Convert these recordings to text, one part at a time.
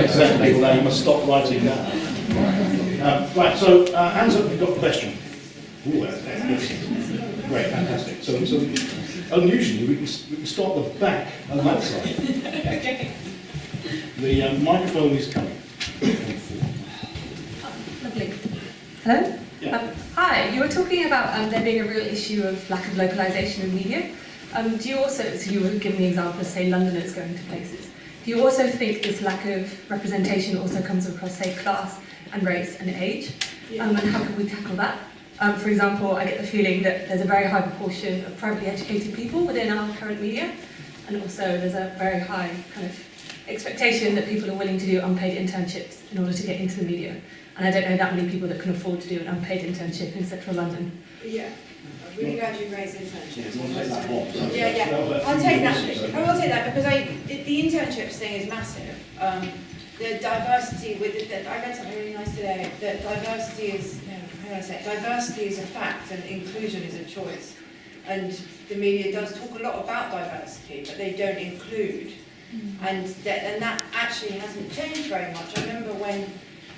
saying to people now, you must stop writing now. Right, so hands up, we've got a question. Ooh, that's great, fantastic. So unusually, we can start the back on that side. The microphone is coming. Lovely. Hello? Yeah. Hi, you were talking about there being a real issue of lack of localisation in media. Do you also, so you were giving the example of, say, Londoners going to places. Do you also think this lack of representation also comes across, say, class and race and age? And how can we tackle that? For example, I get the feeling that there's a very high proportion of privately educated people within our current media, and also there's a very high kind of expectation that people are willing to do unpaid internships in order to get into the media. And I don't know that many people that can afford to do an unpaid internship in central London. Yeah, I'm really glad you raised internships. You want to take that one? Yeah. I'll take that. I will take that because the internships thing is massive. The diversity with I read something really nice today. That diversity is, how do I say it? Diversity is a fact and inclusion is a choice. And the media does talk a lot about diversity, but they don't include. And that actually hasn't changed very much. I remember when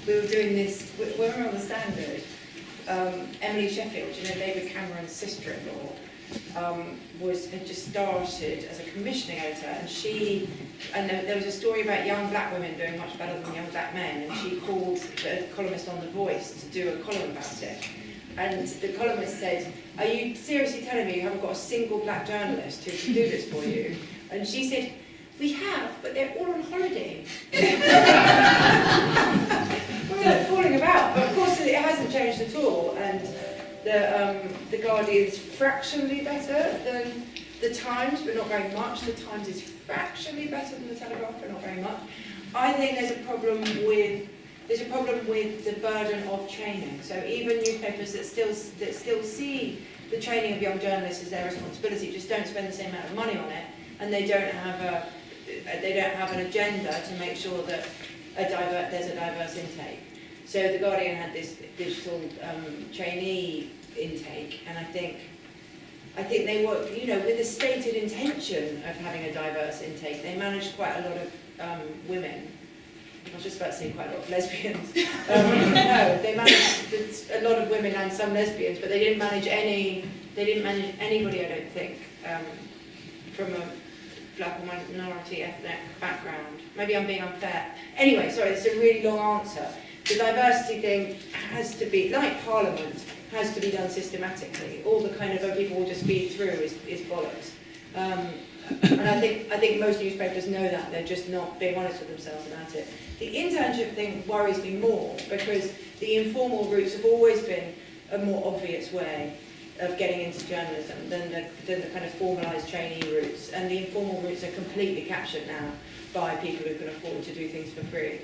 we were doing this, when we were on the Standard, Emily Sheffield, David Cameron's sister-in-law, had just started as a commissioning editor, and there was a story about young black women doing much better than young black men, and she called the columnist on The Voice to do a column about it. And the columnist said, "Are you seriously telling me you haven't got a single black journalist who can do this for you?" And she said, "We have, but they're all on holiday." We're falling about, but of course it hasn't changed at all. And the Guardian's fractionally better than the Times, but not very much. The Times is fractionally better than the Telegraph, but not very much. I think there's a problem with the burden of training. So even newspapers that still see the training of young journalists as their responsibility just don't spend the same amount of money on it, and they don't have an agenda to make sure that there's a diverse intake. So the Guardian had this digital trainee intake, and I think they were, with the stated intention of having a diverse intake, they managed quite a lot of women. I was just about to say quite a lot of lesbians. No, they managed a lot of women and some lesbians, but they didn't manage anybody, I don't think, from a black or minority ethnic background. Maybe I'm being unfair. Anyway, sorry, it's a really long answer. The diversity thing has to be, like Parliament, has to be done systematically. All the kind of people will just feed through is bollocks. And I think most newspapers know that. They're just not being honest with themselves about it. The internship thing worries me more because the informal routes have always been a more obvious way of getting into journalism than the kind of formalised trainee routes. And the informal routes are completely captured now by people who can afford to do things for free.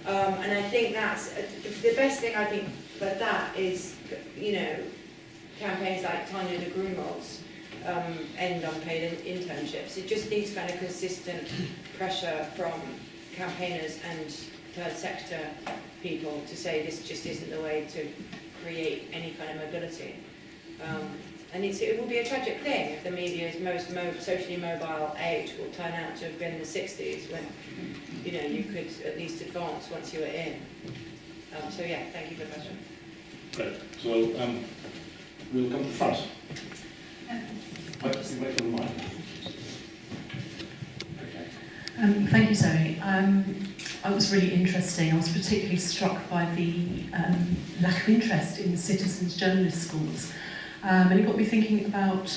And I think that's the best thing I think about that is, campaigns like Tanya de Grumel's end unpaid internships. It just needs kind of consistent pressure from campaigners and third sector people to say this just isn't the way to create any kind of mobility. And it will be a tragic thing if the media's most socially mobile age will turn out to have been the 60s when you could at least advance once you were in. So yeah, thank you for the question. Great. So we'll come to the front. Wait for the mic. Okay. Thank you, Zoe. It was really interesting. I was particularly struck by the lack of interest in citizens' journalist schools. And it got me thinking about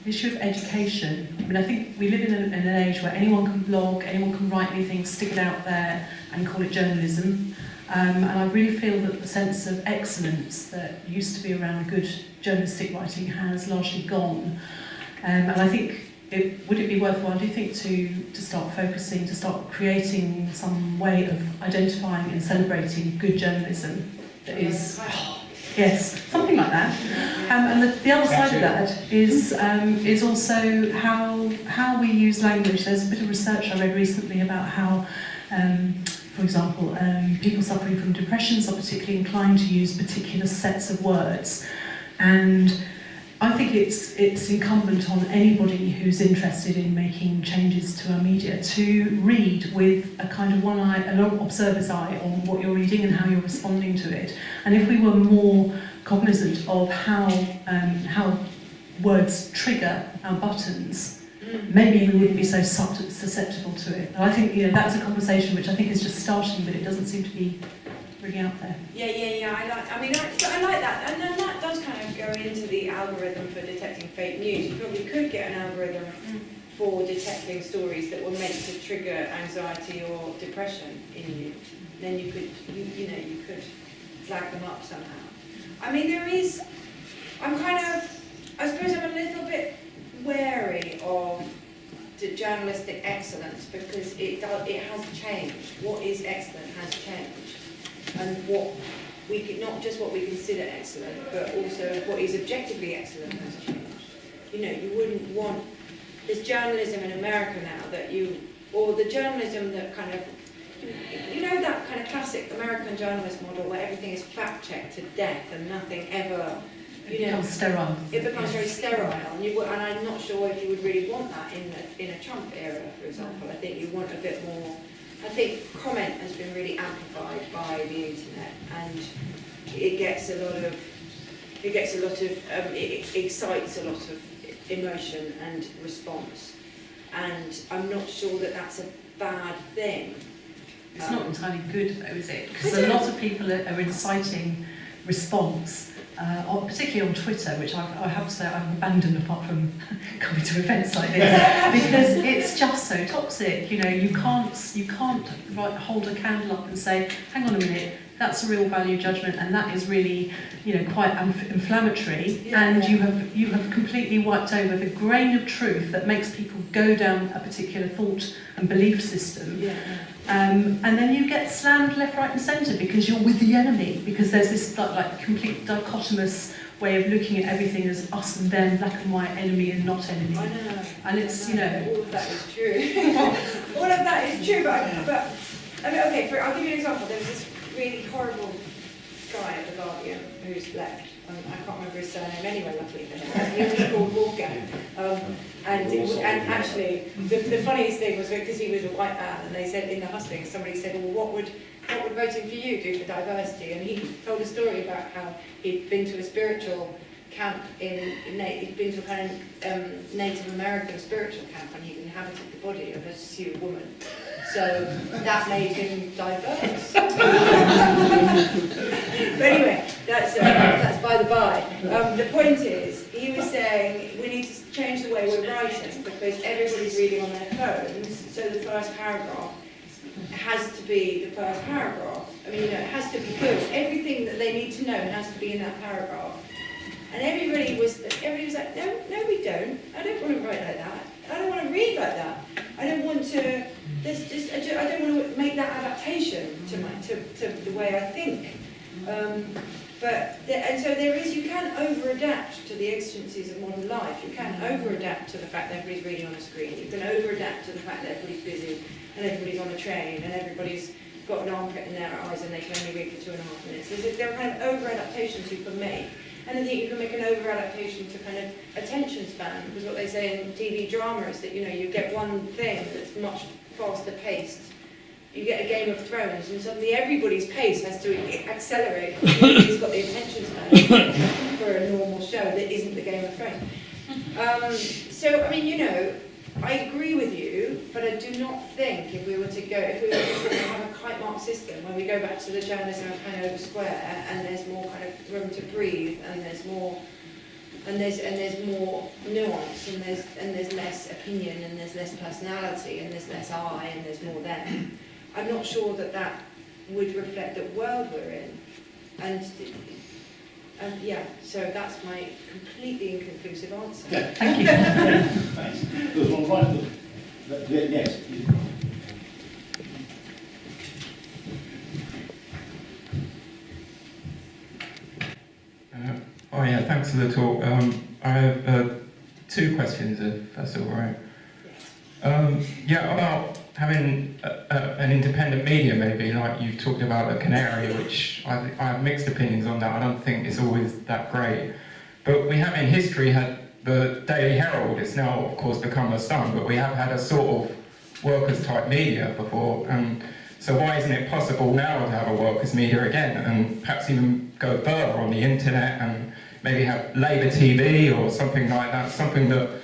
the issue of education. I mean, I think we live in an age where anyone can blog, anyone can write anything, stick it out there and call it journalism. And I really feel that the sense of excellence that used to be around good journalistic writing has largely gone. And I think, would it be worthwhile, do you think, to start focusing, to start creating some way of identifying and celebrating good journalism that is... Yes, something like that. And the other side of that is also how we use language. There's a bit of research I read recently about how, for example, people suffering from depressions are particularly inclined to use particular sets of words. And I think it's incumbent on anybody who's interested in making changes to our media to read with a kind of one eye, an observer's eye on what you're reading and how you're responding to it. And if we were more cognizant of how words trigger our buttons, maybe we wouldn't be so susceptible to it. And I think that's a conversation which I think is just starting, but it doesn't seem to be really out there. Yeah. I like that, and then that does kind of go into the algorithm for detecting fake news. You probably could get an algorithm for detecting stories that were meant to trigger anxiety or depression in you. Then you could, you could flag them up somehow. I mean, I suppose I'm a little bit wary of the journalistic excellence because it has changed. What is excellent has changed. And not just what we consider excellent, but also what is objectively excellent has changed. You wouldn't want this journalism in America now or the journalism that kind of, that kind of classic American journalist model where everything is fact-checked to death and nothing ever, It becomes sterile. It becomes very sterile, and I'm not sure if you would really want that in a Trump era, for example. I think you want a bit more. I think comment has been really amplified by the internet, and it excites a lot of emotion and response, and I'm not sure that that's a bad thing. It's not entirely good though, is it? Because a lot of people are inciting response, particularly on Twitter, which I have to say I've abandoned apart from coming to events like this, because it's just so toxic. You can't hold a candle up and say, hang on a minute, that's a real value judgment, and that is really, quite inflammatory, and you have completely wiped over the grain of truth that makes people go down a particular thought and belief system. And then you get slammed left, right and centre because you're with the enemy, because there's this like complete dichotomous way of looking at everything as us and them, black and white, enemy and not enemy. I know. And it's, all of that is true. All of that is true, but I mean, okay, I'll give you an example. There was this really horrible guy at The Guardian who's left. I can't remember his surname anyway, luckily for him. He was called Wolfgang. And actually, the funniest thing was because he was a white man, and they said in the hustings, somebody said, well, what would voting for you do for diversity? And he told a story about how he'd been to a spiritual camp he'd been to a kind of Native American spiritual camp, and he'd inhabited the body of a Sioux woman. So that made him diverse. But anyway, that's by the by. The point is, he was saying we need to change the way we're writing because everybody's reading on their phones, so the first paragraph has to be the first paragraph. I mean, it has to be good. Everything that they need to know has to be in that paragraph. And everybody was like, no, we don't. I don't want to write like that. I don't want to read like that. I don't want to. I don't want to make that adaptation to the way I think. And so you can over-adapt to the exigencies of modern life. You can over-adapt to the fact that everybody's reading on a screen. You can over-adapt to the fact that everybody's busy and everybody's on a train and everybody's got an armpit in their eyes and they can only read for 2.5 minutes. There are kind of over-adaptations you can make. And I think you can make an over-adaptation to kind of attention span, because what they say in TV drama is that, you get one thing that's much faster paced. You get a Game of Thrones, and suddenly everybody's pace has to accelerate because nobody's got the attention span for a normal show that isn't the Game of Thrones. So, I mean, I agree with you, but I do not think if we were to have a kite mark system where we go back to the journalism of Hanover Square and there's more kind of room to breathe and there's more nuance and there's less opinion and there's less personality and there's less I and there's more them. I'm not sure that would reflect the world we're in. And so that's my completely inconclusive answer. Yeah. Thank you. Thanks. There's one right there. Yes. Thanks for the talk. I have 2 questions, if that's all right. About having an independent media, maybe, like you talked about the Canary, which I have mixed opinions on that. I don't think it's always that great. But we have in history had the Daily Herald. It's now, of course, become the Sun, but we have had a sort of workers' type media before. And so why isn't it possible now to have a workers' media again, and perhaps even go further on the internet and maybe have Labour TV or something like that, something that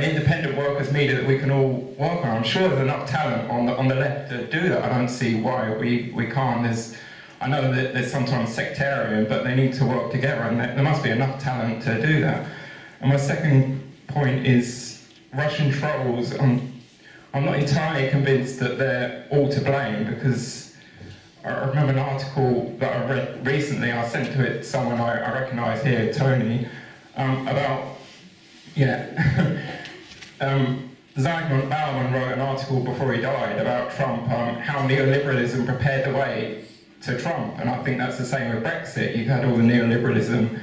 independent workers' media that we can all work on. I'm sure there's enough talent on the left to do that. I don't see why we can't. I know that there's sometimes sectarian, but they need to work together, and there must be enough talent to do that. And my second point is Russian trolls. I'm not entirely convinced that they're all to blame, because I remember an article that I read recently, I sent to it someone I recognise here, Tony, about, Zygmunt Bauman wrote an article before he died about Trump, how neoliberalism prepared the way to Trump, and I think that's the same with Brexit. You've had all the neoliberalism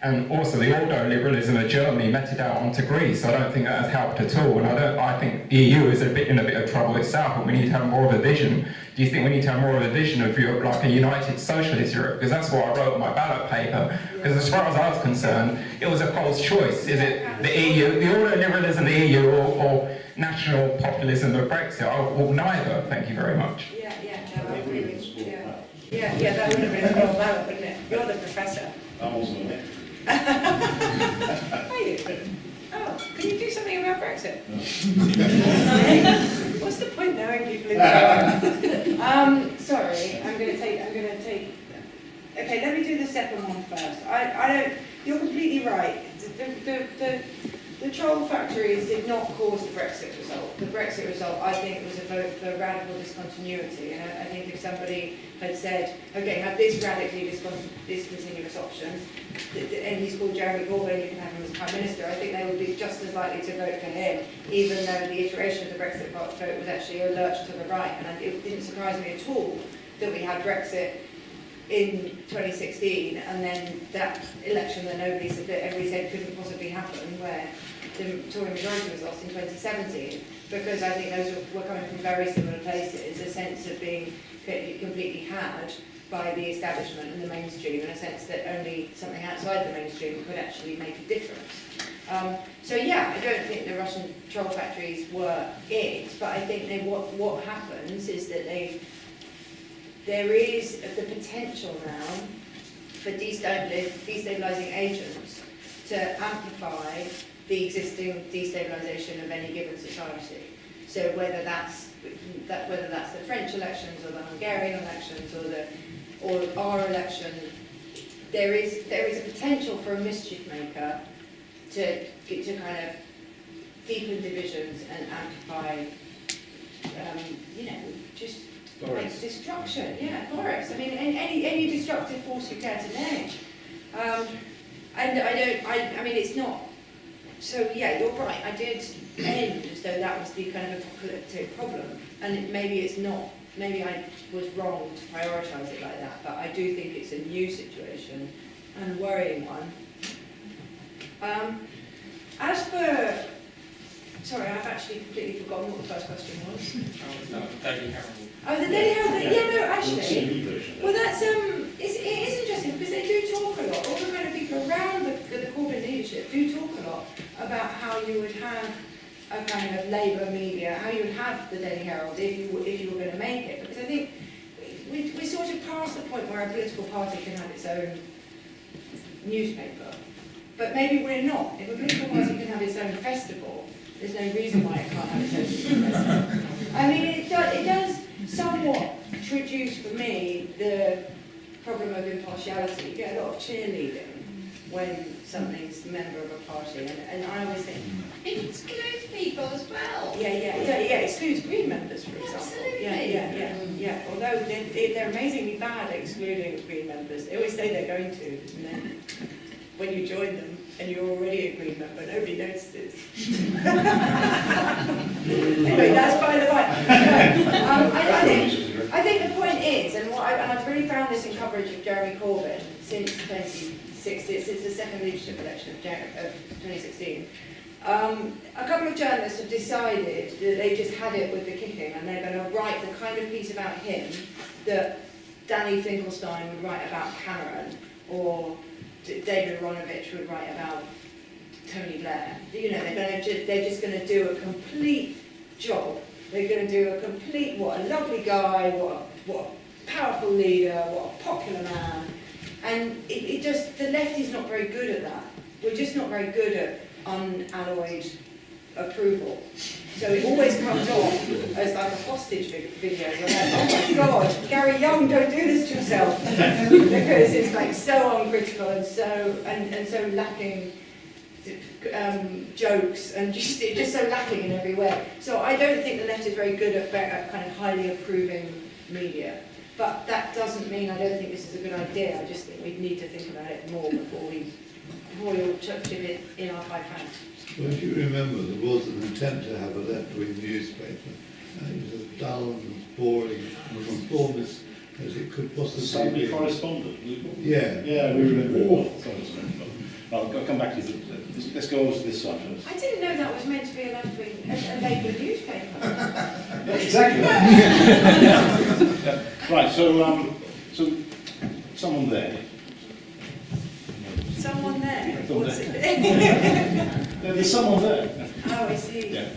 and also the ordoliberalism of Germany meted out onto Greece. I don't think that has helped at all, and I think the EU is in a bit of trouble itself, but we need to have more of a vision. Do you think we need to have more of a vision of Europe, like a united socialist Europe? Because that's what I wrote in my ballot paper. Because as far as I was concerned, it was a false choice. Is it the EU, the ordoliberalism of the EU, or national populism of Brexit? Well, neither. Thank you very much. Yeah, that would have been a real ballot, wouldn't it? You're the professor. I'm also a lecturer. Are you? Oh, can you do something about Brexit? What's the point knowing people in the world? Sorry, I'm going to take. Okay, let me do the second one first. I don't. You're completely right. The troll factories did not cause the Brexit result. The Brexit result, I think, was a vote for radical discontinuity. And I think if somebody had said, okay, have this radically discontinuous option, and he's called Jeremy Corbyn, you can have him as Prime Minister, I think they would be just as likely to vote for him, even though the iteration of the Brexit vote was actually a lurch to the right. And it didn't surprise me at all that we had Brexit in 2016, and then that election that everybody said couldn't possibly happen, where the Tory majority was lost in 2017, because I think those were coming from very similar places, a sense of being completely had by the establishment and the mainstream, in a sense that only something outside the mainstream could actually make a difference. So yeah, I don't think the Russian troll factories were it, but I think what happens is that there is the potential now for destabilising agents to amplify the existing destabilisation of any given society. So whether that's the French elections or the Hungarian elections or our election, there is a potential for a mischief maker to kind of deepen divisions and amplify, just like destruction. Yeah, Boris. I mean, any destructive force you care to name. I mean, it's not. So yeah, you're right. I did end as though that was the kind of apocalyptic problem, and maybe it's not. Maybe I was wrong to prioritise it like that, but I do think it's a new situation and a worrying one. As for, sorry, I've actually completely forgotten what the first question was. Daily Herald. Oh, the Daily Herald. Yeah, no, actually. Well, that's it is interesting because they do talk a lot. All the kind of people around the Corbyn leadership do talk a lot about how you would have a kind of Labour media, how you would have the Daily Herald if you were going to make it. Because I think we're sort of past the point where a political party can have its own newspaper. But maybe we're not. If a political party can have its own festival, there's no reason why it can't have its own festival. I mean, it does somewhat traduce for me the problem of impartiality. You get a lot of cheerleading when something's a member of a party, and I always think it excludes people as well. Yeah, it excludes Green members, for example. Absolutely. Yeah. Although they're amazingly bad at excluding Green members. They always say they're going to, and then when you join them and you're already a Green member, nobody notices. Anyway, that's by the way. I think the point is, and I've really found this in coverage of Jeremy Corbyn since 2016, since the second leadership election of 2016. A couple of journalists have decided that they just had it with the kicking, and they're going to write the kind of piece about him that Danny Finkelstein would write about Cameron, or David Aronovich would write about Tony Blair. You know, they're just going to do a complete job. They're going to do a complete, what a lovely guy, what a powerful leader, what a popular man. And it just, the left is not very good at that. We're just not very good at unalloyed approval. So it always comes off as like a hostage video. We're like, oh my God, Gary Young, don't do this to yourself. Because it's like so uncritical and so lacking jokes and just so lacking in every way. So I don't think the left is very good at kind of highly approving media. But that doesn't mean I don't think this is a good idea. I just think we need to think about it more before we all chuck it in our 5 hands. Well, if you remember, there was an attempt to have a left-wing newspaper, and it was as dull and as boring and as conformist as it could possibly Sunday be. Correspondent. Yeah. Yeah, we remember it well. I'll come back to you. Let's go on to this side first. I didn't know that was meant to be a left-wing, a Labour newspaper. Yeah, exactly. Right, so someone there. Someone there? What's it? There's someone there. Oh, I see. Yeah.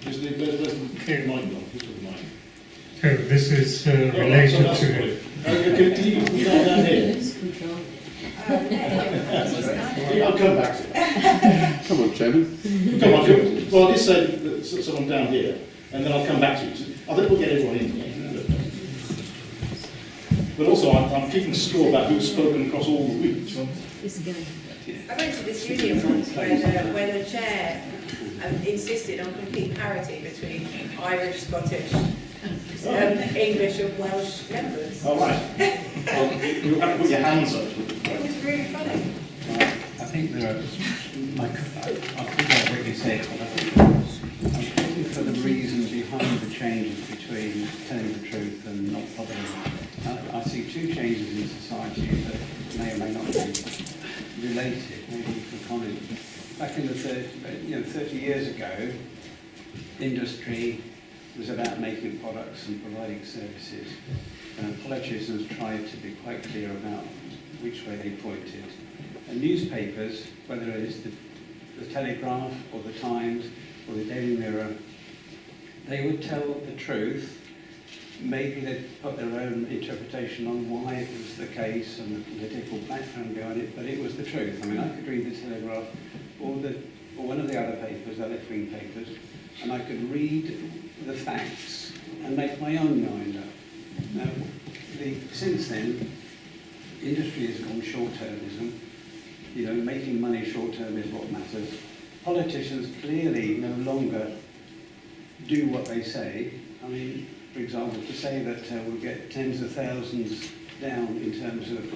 Where's the clear mic on? Who's the mic? So this is related to... Can you go down here? I'll come back to it. Come on, Chairman. Come on, well, I did say that someone down here, and then I'll come back to you. I think we'll get everyone in. But also, I'm keeping score about who's spoken across all the weeks. I went to this union once where the chair insisted on complete parity between Irish, Scottish, English and Welsh members. All right. Well, you'll have to put your hands up. It was really funny. I think there are, like, I think like what you said, but I think I'm looking for the reason behind the changes between telling the truth and not bothering. I see 2 changes in society that may or may not be related. Maybe you can comment. Back in the 30 years ago, industry was about making products and providing services. Politicians tried to be quite clear about which way they pointed. And newspapers, whether it is the Telegraph or the Times or the Daily Mirror, they would tell the truth. Maybe they'd put their own interpretation on why it was the case and the political background behind it, but it was the truth. I mean, I could read the Telegraph or one of the other papers, the left-wing papers, and I could read the facts and make my own mind up. Now, since then, industry has gone short-termism. You know, making money short-term is what matters. Politicians clearly no longer do what they say. I mean, for example, to say that we'll get tens of thousands down in terms of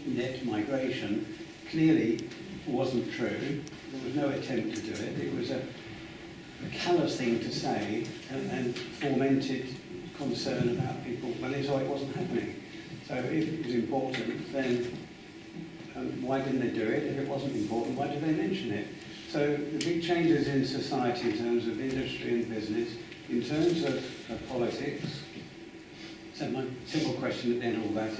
net migration clearly wasn't true. There was no attempt to do it. It was a callous thing to say and fomented concern about people, but it's why it wasn't happening. So if it was important, then why didn't they do it? If it wasn't important, why did they mention it? So the big changes in society in terms of industry and business, in terms of politics, so my simple question at the end of all that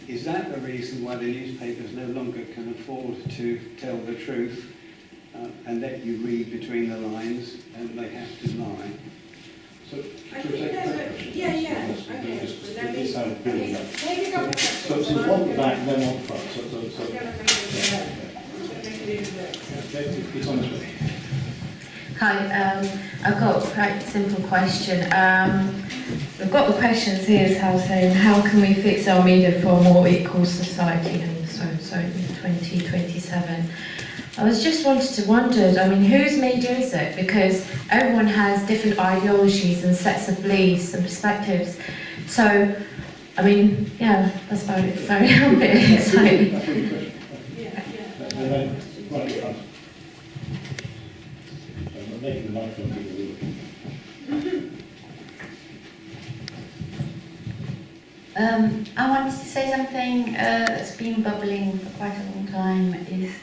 is that the reason why the newspapers no longer can afford to tell the truth and let you read between the lines and they have to lie? So, I think yeah. Okay. This sounds brilliant. Take a couple of questions. So one back, then one front. It's on this way. Hi, I've got a quite simple question. We've got the questions here, saying how can we fix our media for a more equal society and so in 2027. I was just wondered, I mean, whose media is it? Because everyone has different ideologies and sets of beliefs and perspectives. So, I mean, yeah, that's about it. Sorry, I'm a bit excited. Right in front. I'm making the microphone people. I wanted to say something that's been bubbling for quite a long time, is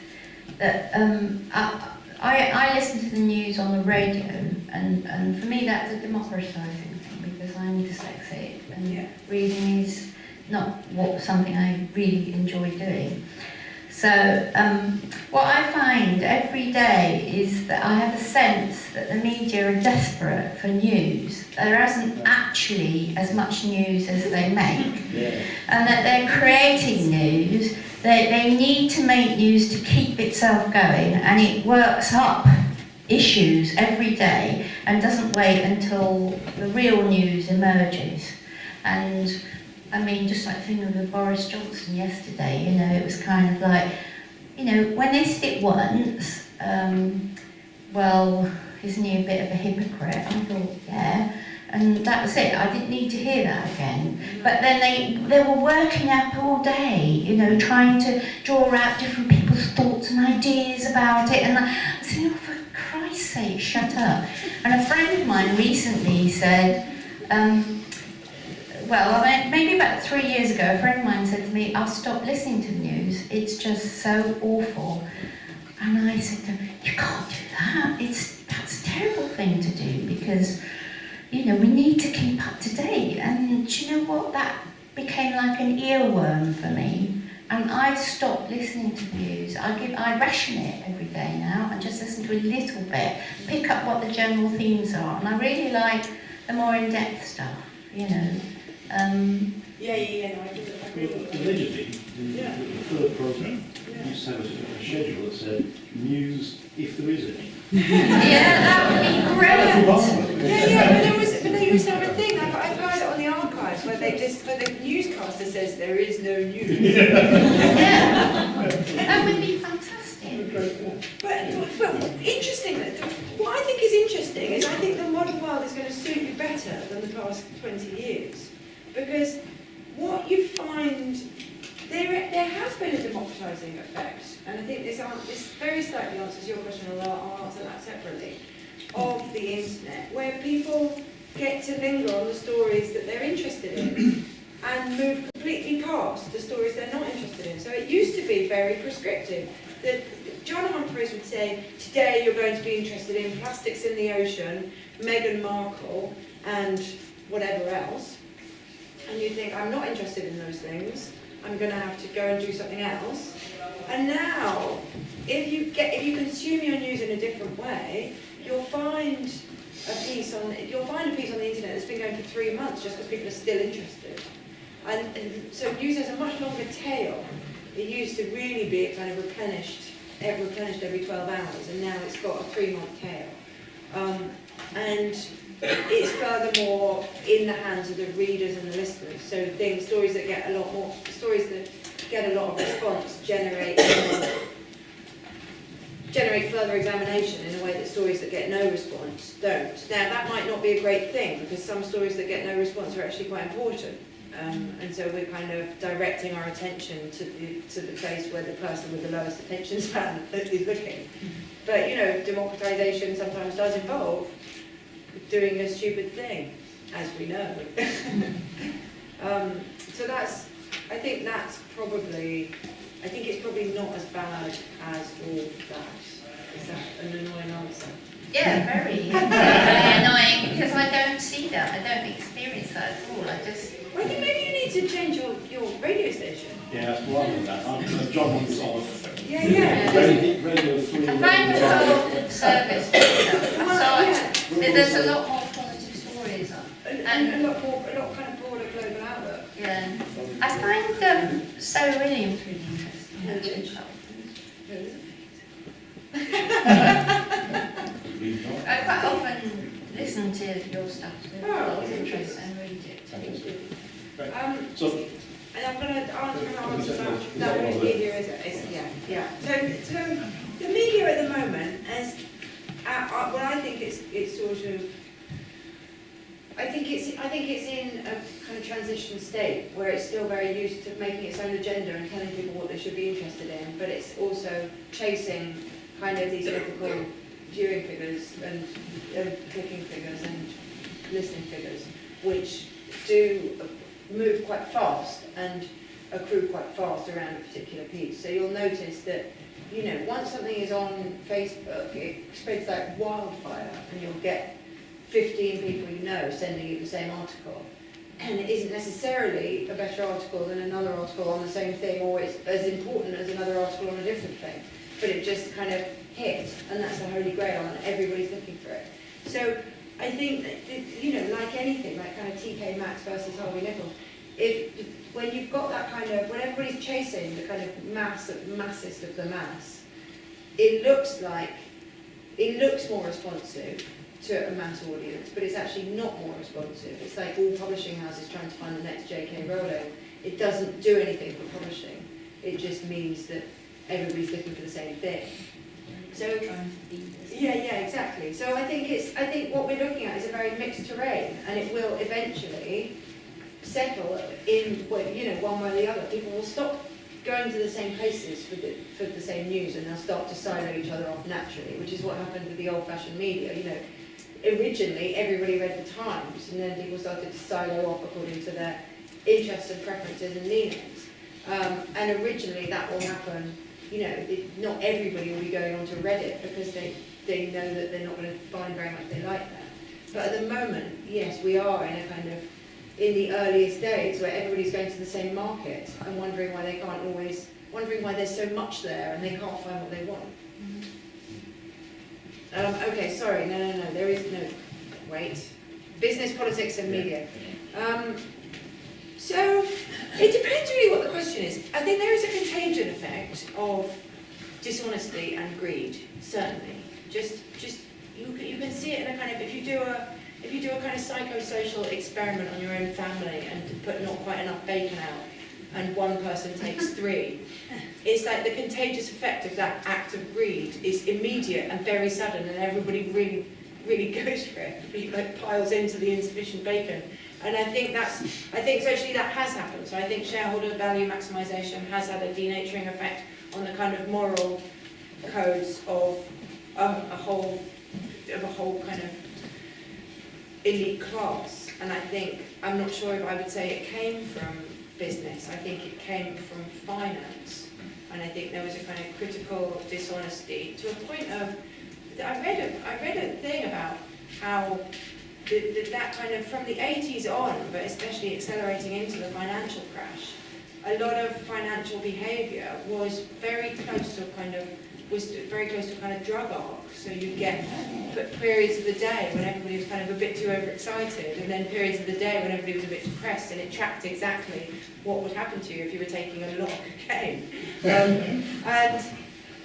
that I listen to the news on the radio, and for me that's a democratising thing, because I'm dyslexic, and reading is something I really enjoy doing. So what I find every day is that I have a sense that the media are desperate for news. There isn't actually as much news as they make, and that they're creating news. They need to make news to keep itself going, and it works up issues every day and doesn't wait until the real news emerges. And I mean, just like thinking with Boris Johnson yesterday, you know, it was kind of like, you know, when they said it once, well, isn't he a bit of a hypocrite? I thought, yeah, and that was it. I didn't need to hear that again. But then they were working up all day, you know, trying to draw out different people's thoughts and ideas about it, and I was thinking, oh, for Christ's sake, shut up. And a friend of mine recently said, well, maybe about 3 years ago, a friend of mine said to me, I'll stop listening to the news, it's just so awful. And I said to him, you can't do that, that's a terrible thing to do, because, you know, we need to keep up to date. And do you know what, that became like an earworm for me. And I stopped listening to the news. I ration it every day now and just listen to a little bit, pick up what the general themes are. And I really like the more in-depth stuff, you know. No, I agree with that. Allegedly, the third programme used to have a schedule that said news if there is any. Yeah, that would be great. But they used to have a thing. I've heard it on the archives where the newscaster says there is no news. Yeah, that would be fantastic. But interesting, what I think is interesting is I think the modern world is going to suit you better than the past 20 years. Because what you find, there has been a democratising effect, and I think this very slightly answers your question, although I'll answer that separately, of the internet, where people get to linger on the stories that they're interested in and move completely past the stories they're not interested in. So it used to be very prescriptive. John Humphreys would say, today you're going to be interested in plastics in the ocean, Meghan Markle, and whatever else. And you think, I'm not interested in those things, I'm going to have to go and do something else. And now, if you consume your news in a different way, you'll find a piece on the internet that's been going for 3 months just because people are still interested. And so news has a much longer tail. It used to really be kind of replenished every 12 hours, and now it's got a 3-month tail. And it's furthermore in the hands of the readers and the listeners. So stories that get a lot of response generate further examination in a way that stories that get no response don't. Now that might not be a great thing, because some stories that get no response are actually quite important. And so we're kind of directing our attention to the place where the person with the lowest attention span is looking. But, you know, democratisation sometimes does involve doing a stupid thing, as we know. So I think it's probably not as bad as all that. Is that an annoying answer? Yeah, very annoying, because I don't see that. I don't experience that at all. I think maybe you need to change your radio station. Yeah, that's one of that. John wants off. Yeah. Radio 3. I find the whole service there's a lot more positive stories on. And a lot kind of broader global outlook. Yeah. I find Zoe Williams really interesting. I quite often listen to your stuff too. Oh, It's interesting and read it. And I'm going to answer that whose media is it? Yeah. So the media at the moment is, well, I think it's sort of, I think it's in a kind of transition state where it's still very used to making its own agenda and telling people what they should be interested in, but it's also chasing kind of these typical viewing figures and clicking figures and listening figures, which do move quite fast and accrue quite fast around a particular piece. So you'll notice that, you know, once something is on Facebook, it spreads like wildfire, and you'll get 15 people you know sending you the same article. and it isn't necessarily a better article than another article on the same thing, or it's as important as another article on a different thing, but it just kind of hit, and that's the holy grail, and everybody's looking for it. So I think that, you know, like anything, like kind of TK Maxx versus Harvey Nichols, when you've got that kind of, when everybody's chasing the kind of massest of the mass, it looks more responsive to a mass audience, but it's actually not more responsive. It's like all publishing houses trying to find the next J.K. Rowling. It doesn't do anything for publishing. It just means that everybody's looking for the same thing. So yeah, exactly. So I think what we're looking at is a very mixed terrain, and it will eventually settle in, well, you know, one way or the other. People will stop going to the same places for the same news, and they'll start to silo each other off naturally, which is what happened with the old-fashioned media. You know, originally everybody read the Times, and then people started to silo off according to their interests and preferences and leanings. And originally that will happen. You know, not everybody will be going on to Reddit because they know that they're not going to find very much they like there. But at the moment, yes, we are in a kind of, in the earliest days where everybody's going to the same market and wondering why they can't always, wondering why there's so much there and they can't find what they want. Okay, sorry, no, there is no, wait. Business, politics and media. So, it depends really what the question is. I think there is a contagion effect of dishonesty and greed, certainly. Just you can see it in a kind of, if you do a kind of psychosocial experiment on your own family and put not quite enough bacon out, and one person takes 3, it's like the contagious effect of that act of greed is immediate and very sudden, and everybody really goes for it. Everybody like piles into the insufficient bacon. And I think socially that has happened. So I think shareholder value maximisation has had a denaturing effect on the kind of moral codes of a whole kind of elite class. And I think, I'm not sure if I would say it came from business. I think it came from finance. And I think there was a kind of critical dishonesty to a point of, I read a thing about how that kind of from the 80s on, but especially accelerating into the financial crash, a lot of financial behaviour was very close to a kind of drug arc. So you get periods of the day when everybody was kind of a bit too overexcited, and then periods of the day when everybody was a bit depressed, and it tracked exactly what would happen to you if you were taking a lot of cocaine. And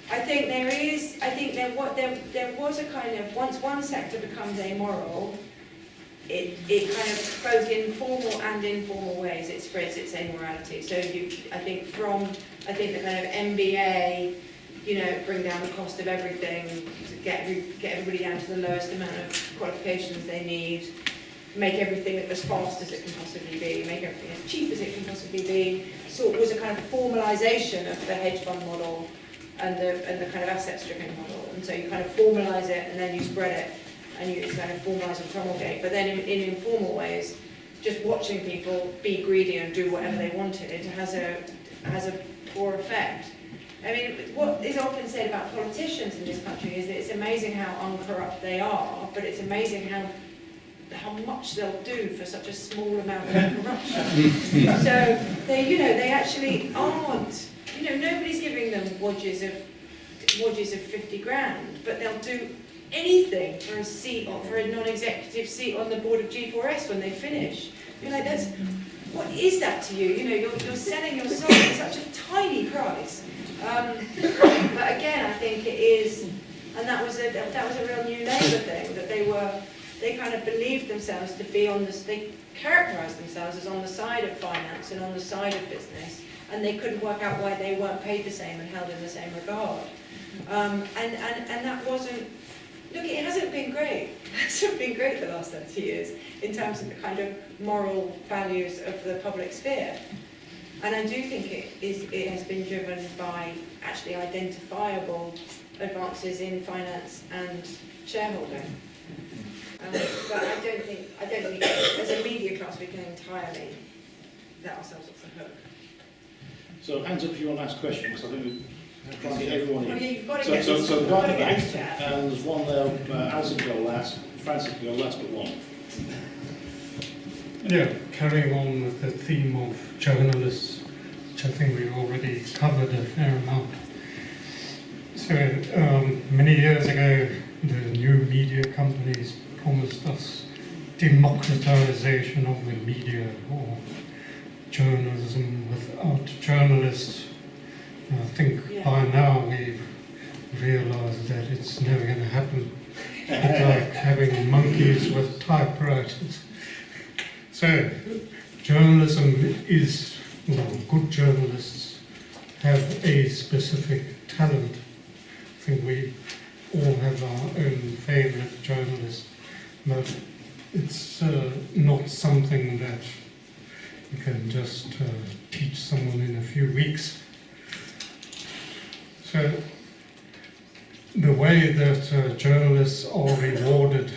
I think there was a kind of, once one sector becomes amoral, it kind of, both in formal and informal ways, it spreads its amorality. So I think the kind of MBA, you know, bring down the cost of everything, to get everybody down to the lowest amount of qualifications they need, make everything as fast as it can possibly be, make everything as cheap as it can possibly be. So it was a kind of formalisation of the hedge fund model and the kind of asset stripping model. And so you kind of formalise it and then you spread it, and you kind of formalise and promulgate. But then in informal ways, just watching people be greedy and do whatever they wanted has a poor effect. I mean, what is often said about politicians in this country is that it's amazing how uncorrupt they are, but it's amazing how much they'll do for such a small amount of corruption. So they actually aren't. You know, nobody's giving them wodges of 50 grand, but they'll do anything for a seat or for a non-executive seat on the board of G4S when they finish. You're like, what is that to you? You know, you're selling your soul at such a tiny price. But again, I think it is, and that was a real New Labour thing, that they kind of believed themselves to be they characterised themselves as on the side of finance and on the side of business, and they couldn't work out why they weren't paid the same and held in the same regard. And that wasn't, look, it hasn't been great. It hasn't been great the last 30 years in terms of the kind of moral values of the public sphere. And I do think it has been driven by actually identifiable advances in finance and shareholding. But I don't think as a media class we can entirely let ourselves off the hook. So hands up if you want to ask questions. I think we're trying to get everyone in. Oh, yeah, you've got to So the guy at the back, chat. and there's one there, Alison will go last, Francis will go last but one. Yeah, carrying on with the theme of journalists, which I think we've already covered a fair amount. So many years ago, the new media companies promised us democratization of the media, or journalism without journalists. And I think by now we've realized that it's never going to happen. It's like having monkeys with typewriters. So, journalism is, well, good journalists have a specific talent. I think we all have our own favourite journalist, but it's not something that you can just teach someone in a few weeks. So, the way that journalists are rewarded,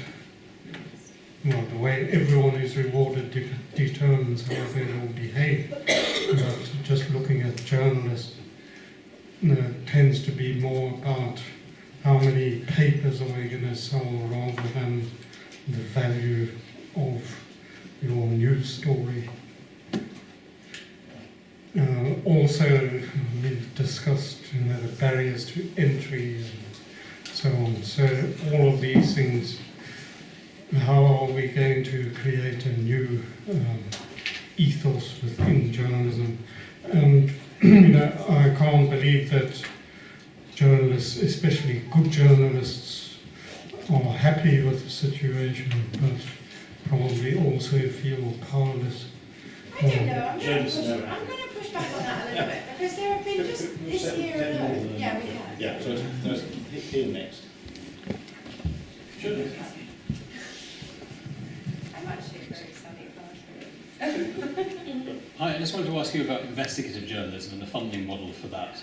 well, the way everyone is rewarded determines how they will behave. But just looking at journalists tends to be more about how many papers are we going to sell rather than the value of your news story. Also, we've discussed the barriers to entry and so on. So all of these things, how are we going to create a new ethos within journalism? And I can't believe that journalists, especially good journalists, are happy with the situation, but probably also feel powerless. I don't know, I'm going to push back on that a little bit, because there have been just this year alone. Yeah, we have. Yeah, so let's here next. Should I'm actually very excited about it. Hi, I just wanted to ask you about investigative journalism and the funding model for that.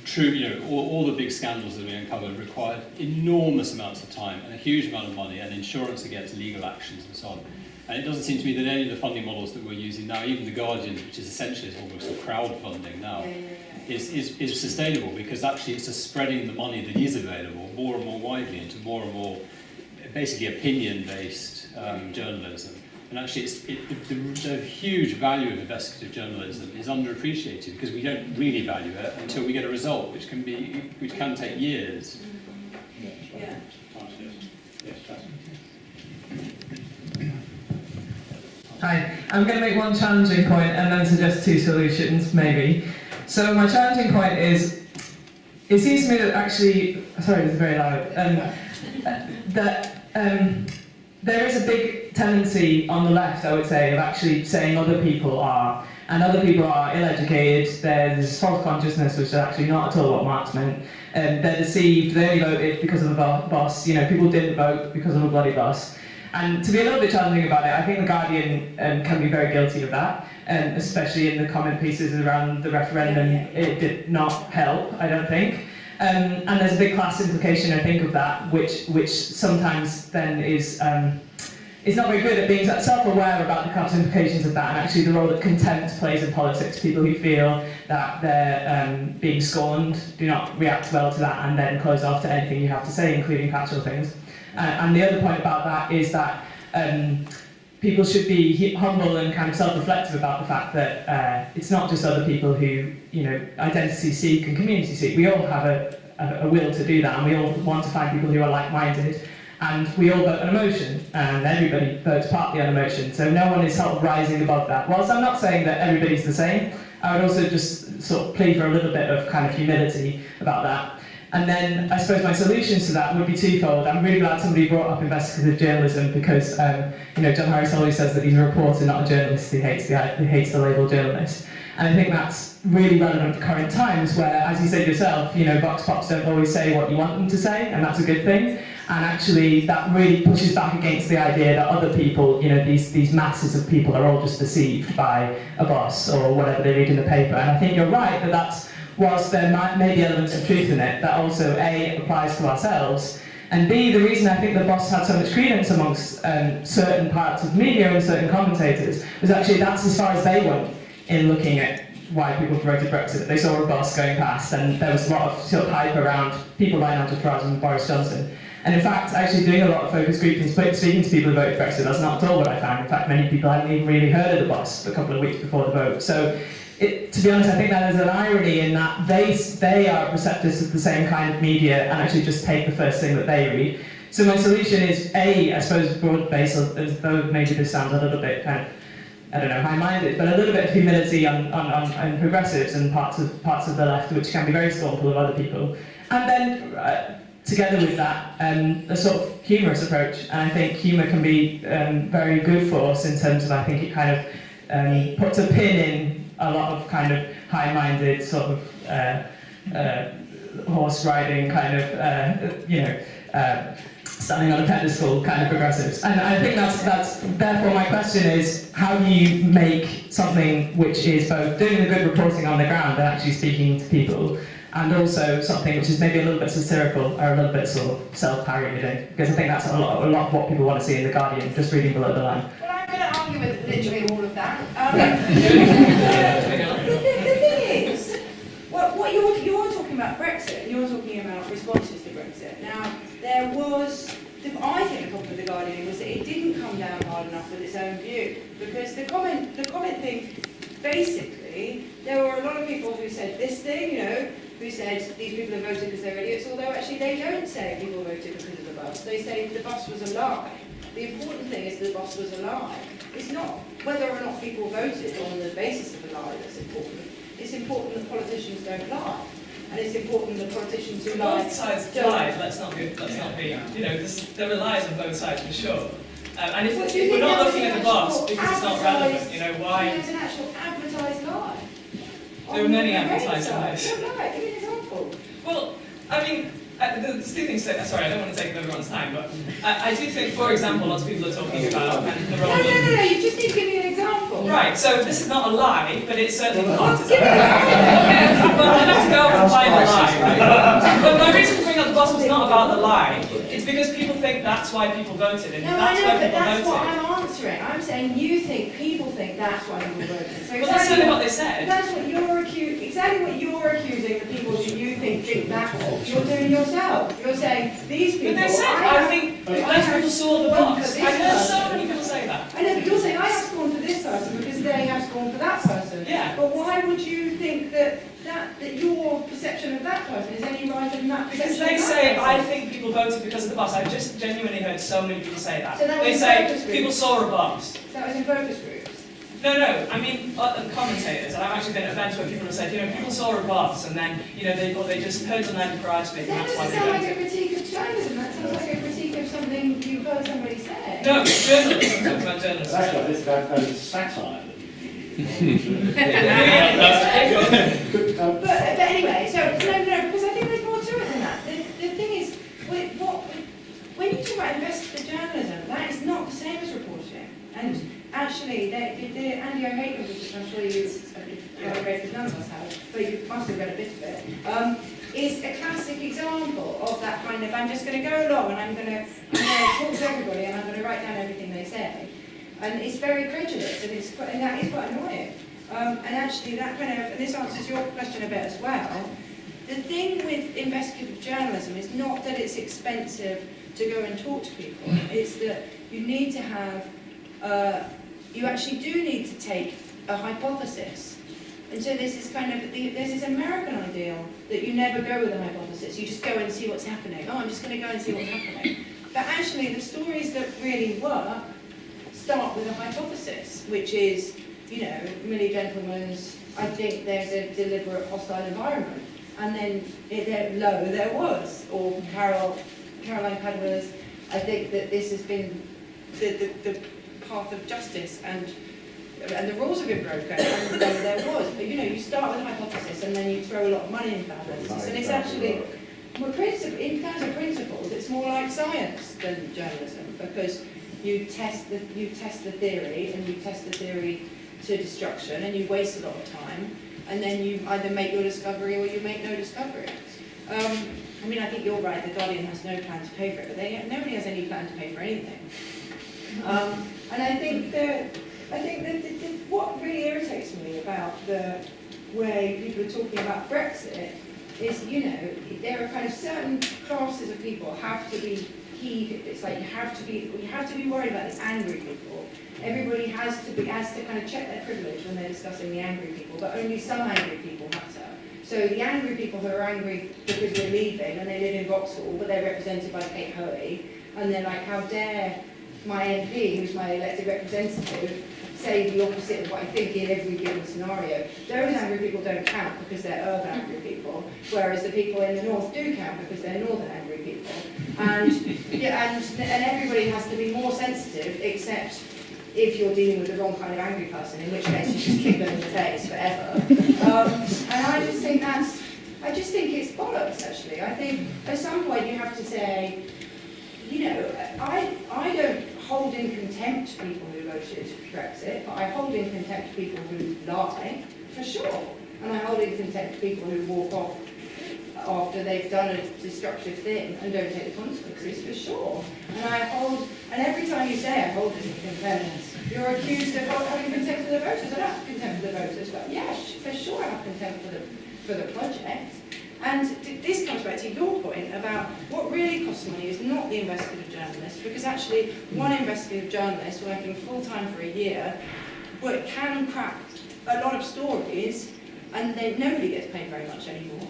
True, all the big scandals that we uncovered required enormous amounts of time and a huge amount of money and insurance against legal actions and so on. And it doesn't seem to me that any of the funding models that we're using now, even The Guardian, which is essentially almost a crowdfunding now, is sustainable, because actually it's just spreading the money that is available more and more widely into more and more basically opinion-based journalism. And actually the huge value of investigative journalism is underappreciated, because we don't really value it until we get a result, which can take years. Yeah. Hi, I'm going to make one challenging point and then suggest two solutions, maybe. So my challenging point is, it seems to me that actually, sorry, this is very loud, that there is a big tendency on the left, I would say, of actually saying other people are, and other people are ill-educated, there's false consciousness, which is actually not at all what Marx meant, they're deceived, they only voted because of a bus, people didn't vote because of a bloody bus. And to be a little bit challenging about it, I think The Guardian can be very guilty of that, especially in the comment pieces around the referendum. It did not help, I don't think. And there's a big class implication, I think, of that, which sometimes then is not very good at being self-aware about the class implications of that, and actually the role that contempt plays in politics. People who feel that they're being scorned do not react well to that and then close off to anything you have to say, including factual things. And the other point about that is that people should be humble and kind of self-reflective about the fact that it's not just other people who, identity seek and community seek. We all have a will to do that, and we all want to find people who are like-minded, and we all vote on emotion, and everybody votes partly on emotion, so no one is sort of rising above that. Whilst I'm not saying that everybody's the same, I would also just sort of plead for a little bit of kind of humility about that. And then I suppose my solutions to that would be twofold. I'm really glad somebody brought up investigative journalism, because John Harris always says that he's a reporter, not a journalist. He hates the label journalist. And I think that's really relevant to current times, where, as you said yourself, vox pops don't always say what you want them to say, and that's a good thing. And actually, that really pushes back against the idea that other people, these masses of people are all just deceived by a boss or whatever they read in the paper. And I think you're right that that's, whilst there may be elements of truth in it, that also A, applies to ourselves, and B, the reason I think the boss had so much credence amongst certain parts of media and certain commentators was actually that's as far as they went in looking at why people voted Brexit. They saw a bus going past, and there was a lot of sort of hype around people like Nigel Farage and Boris Johnson. And in fact, actually doing a lot of focus groups and speaking to people who voted Brexit, that's not at all what I found. In fact, many people hadn't even really heard of the boss a couple of weeks before the vote. So, to be honest, I think that is an irony in that they are receptors of the same kind of media and actually just take the first thing that they read. So my solution is, I suppose, broad-based, though maybe this sounds a little bit kind of, I don't know, high-minded, but a little bit of humility on progressives and parts of the left, which can be very scornful of other people. And then, together with that, a sort of humorous approach. And I think humour can be very good for us in terms of, I think it kind of puts a pin in a lot of kind of high-minded sort of horse riding kind of, standing on a pedestal kind of progressives. And I think that's therefore my question is, how do you make something which is both doing the good reporting on the ground and actually speaking to people, and also something which is maybe a little bit satirical or a little bit sort of self-parodying? Because I think that's a lot of what people want to see in The Guardian, just reading below the line. Well, I'm going to argue with literally all of that. The thing is, what you're talking about Brexit, and you're talking about responses to Brexit. Now, I think the problem with The Guardian was that it didn't come down hard enough with its own view, because the comment thing, basically, there were a lot of people who said this thing, who said these people have voted because they're idiots, although actually they don't say people voted because of the bus. They say the bus was a lie. The important thing is the bus was a lie. It's not whether or not people voted on the basis of a lie that's important. It's important that politicians don't lie. And it's important that politicians who lie. Both sides lied. Let's not be. There were lies on both sides for sure. And if we're not looking at the boss because it's not relevant, why? There's an actual advertised lie. There were many advertised lies. Don't lie. Give me an example. Well, I mean, there's two things to say. Sorry, I don't want to take up everyone's time, but I do think, for example, lots of people are talking about the role of... No, you just need to give me an example. Right, so this is not a lie, but it's certainly part of it. But I'd have to go and find the lie. But my reason for bringing up the boss was not about the lie. It's because people think that's why people voted, and No, that's I know, why but people that's voted. what I'm answering. I'm saying you think people think that's why people voted. So Well, that's certainly what they said. That's what you're accusing. Exactly what you're accusing the people who you think that you're doing yourself. You're saying these people. But they said, I think most people saw the box. I've heard so many people say that. I know, but you're saying I have scorn for this person because they have scorn for that person. Yeah. But why would you think that your perception of that person is any right than that Because perception they of that say, person? I think people voted because of the bus. I've just genuinely heard so many people say that. So that They was say focus groups. people saw a bus. That was in focus groups. No, I mean commentators. I've actually been at events where people have said, people saw a bus, and then they just heard some enterprise speak, and That that's why doesn't they sound like a voted. critique of journalism. That sounds like a critique of something you've heard somebody say. No, journalists. I'm talking about journalists. Actually, this is satire. But anyway, so no, because I think there's more to it than that. The thing is, when you talk about investigative journalism, that is not the same as reporting. And actually, the Andy O'Hagan book, which I'm sure you've read, because none of us have, but you must have read a bit of it, is a classic example of that kind of, I'm just going to go along and I'm going to talk to everybody and I'm going to write down everything they say. And it's very credulous, and that is quite annoying. And actually, that kind of, and this answers your question a bit as well. The thing with investigative journalism is not that it's expensive to go and talk to people. It's that you need to have, you actually do need to take a hypothesis. And so there's this kind of, there's this American ideal that you never go with a hypothesis. You just go and see what's happening. Oh, I'm just going to go and see what's happening. But actually, the stories that really work start with a hypothesis, which is, Millie Gentleman's, I think there's a deliberate hostile environment. And then there was. Or Caroline Padwa's, I think that this has been the path of justice and the rules have been broken, and there was. But you start with a hypothesis and then you throw a lot of money into that hypothesis. And it's actually, in terms of principles, it's more like science than journalism, because you test the theory, and you test the theory to destruction, and you waste a lot of time, and then you either make your discovery or you make no discovery. I think you're right, The Guardian has no plan to pay for it, but nobody has any plan to pay for anything. And I think that what really irritates me about the way people are talking about Brexit is, you know, there are kind of certain classes of people have to be heeded. It's like we have to be worried about the angry people. Everybody has to kind of check their privilege when they're discussing the angry people, but only some angry people matter. So the angry people who are angry because we're leaving and they live in Vauxhall, but they're represented by Kate Hoey, and they're like, how dare my MP, who's my elected representative, say the opposite of what I think in every given scenario. Those angry people don't count because they're urban angry people, whereas the people in the north do count because they're northern angry people. And everybody has to be more sensitive, except if you're dealing with the wrong kind of angry person, in which case you just kick them in the face forever. And I just think it's bollocks, actually. I think at some point you have to say, you know, I don't hold in contempt people who voted Brexit, but I hold in contempt people who lie, for sure. And I hold in contempt people who walk off after they've done a destructive thing and don't take the consequences, for sure. And every time you say I hold this in contempt, you're accused of having contempt for the voters. I don't have contempt for the voters, but yes, for sure I have contempt for the project. And this comes back to your point about what really costs money is not the investigative journalist, because actually one investigative journalist working full-time for a year can crack a lot of stories, and nobody gets paid very much anymore.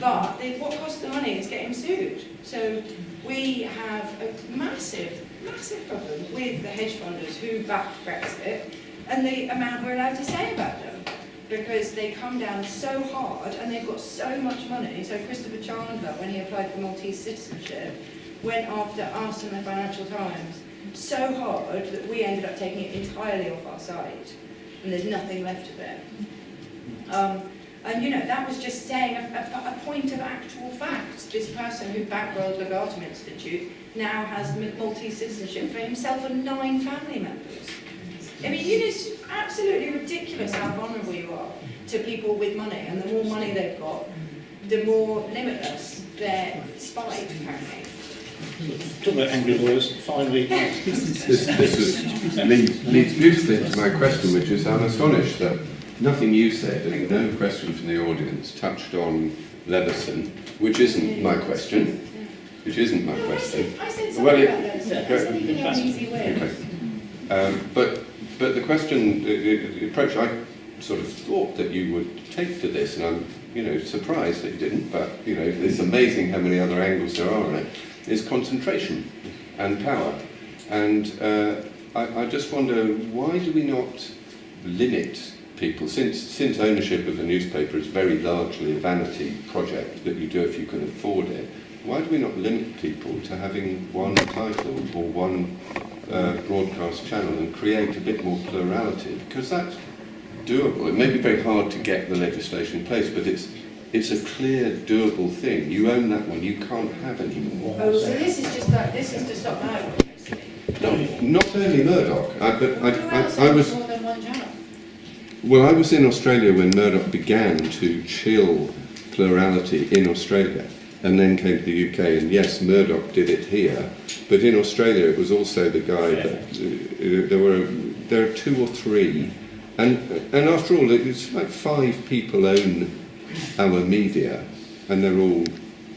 But what costs the money is getting sued. So we have a massive, massive problem with the hedge funders who backed Brexit and the amount we're allowed to say about them, because they come down so hard and they've got so much money. So Christopher Chandler, when he applied for Maltese citizenship, went after us and the Financial Times so hard that we ended up taking it entirely off our site, and there's nothing left of it. And you know, that was just saying a point of actual fact. This person who bankrolled the Legatum Institute now has Maltese citizenship for himself and 9 family members. I mean, it's absolutely ridiculous how vulnerable you are to people with money, and the more money they've got, the more limitless their spite, apparently. Talking about angry lawyers, finally. This leads beautifully to my question, which is I'm astonished that nothing you said and no question from the audience touched on Leveson, which isn't my question. Which isn't my question. I said something about Leveson. I said you an easy win. Okay. But the question, the approach I sort of thought that you would take to this, and I'm, you know, surprised that you didn't, but, you know, it's amazing how many other angles there are on it, is concentration and power. And I just wonder, why do we not limit people, since ownership of a newspaper is very largely a vanity project that you do if you can afford it, why do we not limit people to having one title or one broadcast channel and create a bit more plurality? Because that's doable. It may be very hard to get the legislation in place, but it's a clear, doable thing. You own that one, you can't have any more. Oh, so this is to stop Murdoch, basically. No, not only Murdoch, I was more than one channel. Well, I was in Australia when Murdoch began to chill plurality in Australia, and then came to the UK, and yes, Murdoch did it here, but in Australia it was also the guy that there are 2 or 3, and after all, it's like 5 people own our media, and they're all,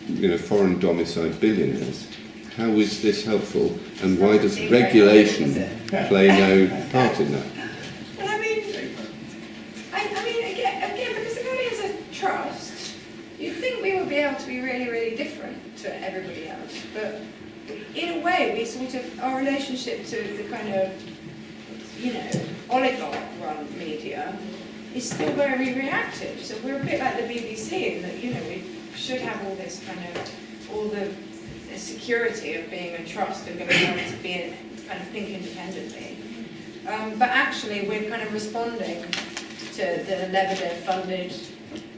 you know, foreign domiciled billionaires. How is this helpful, and why does regulation play no part in that? Well, I mean, again, because the Guardian is a trust, you'd think we would be able to be really, really different to everybody else. But in a way, we sort of, our relationship to the kind of, you know, oligarch-run media is still very reactive. So we're a bit like the BBC in that, you know, we should have all this kind of, all the security of being a trust and going to be able to be kind of think independently. But actually, we're kind of responding to the Lebedev-funded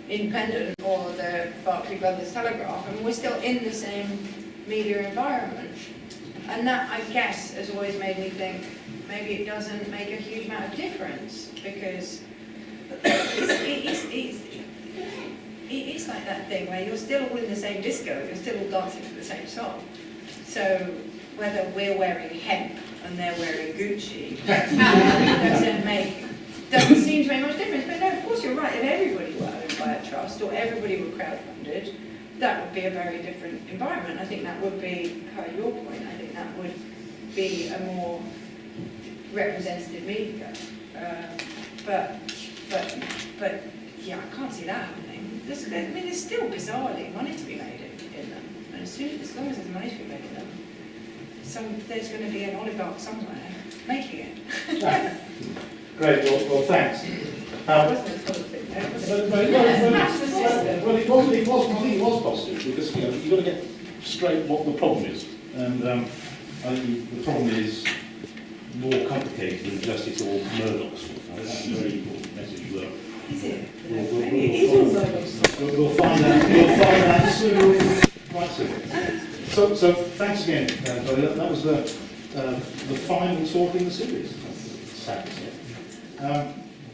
Independent or the Barclay Brothers Telegraph, and we're still in the same media environment. And that, I guess, has always made me think maybe it doesn't make a huge amount of difference, because it's like that thing where you're still all in the same disco, you're still all dancing to the same song. So whether we're wearing hemp and they're wearing Gucci doesn't seem to make much difference. But no, of course you're right, if everybody were owned by a trust, trust, or everybody were crowdfunded, that would be a very different environment. I think that would be, per your point, I think that would be a more representative media. But yeah, I can't see that happening. There's still bizarrely money to be made in them, and as long as there's money to be made in them, there's going to be an oligarch somewhere making it. Great, well thanks. It wasn't a positive, was it? Well, it was, I think it was positive, because you've got to get straight what the problem is. And I think the problem is more complicated than just it's all Murdoch's fault. I think that's a very important message. Is it? We'll find out soon. Right soon. So thanks again, Zoe. That was the final talk in the series. Sad to say.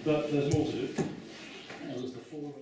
But there's more to it. There's the four.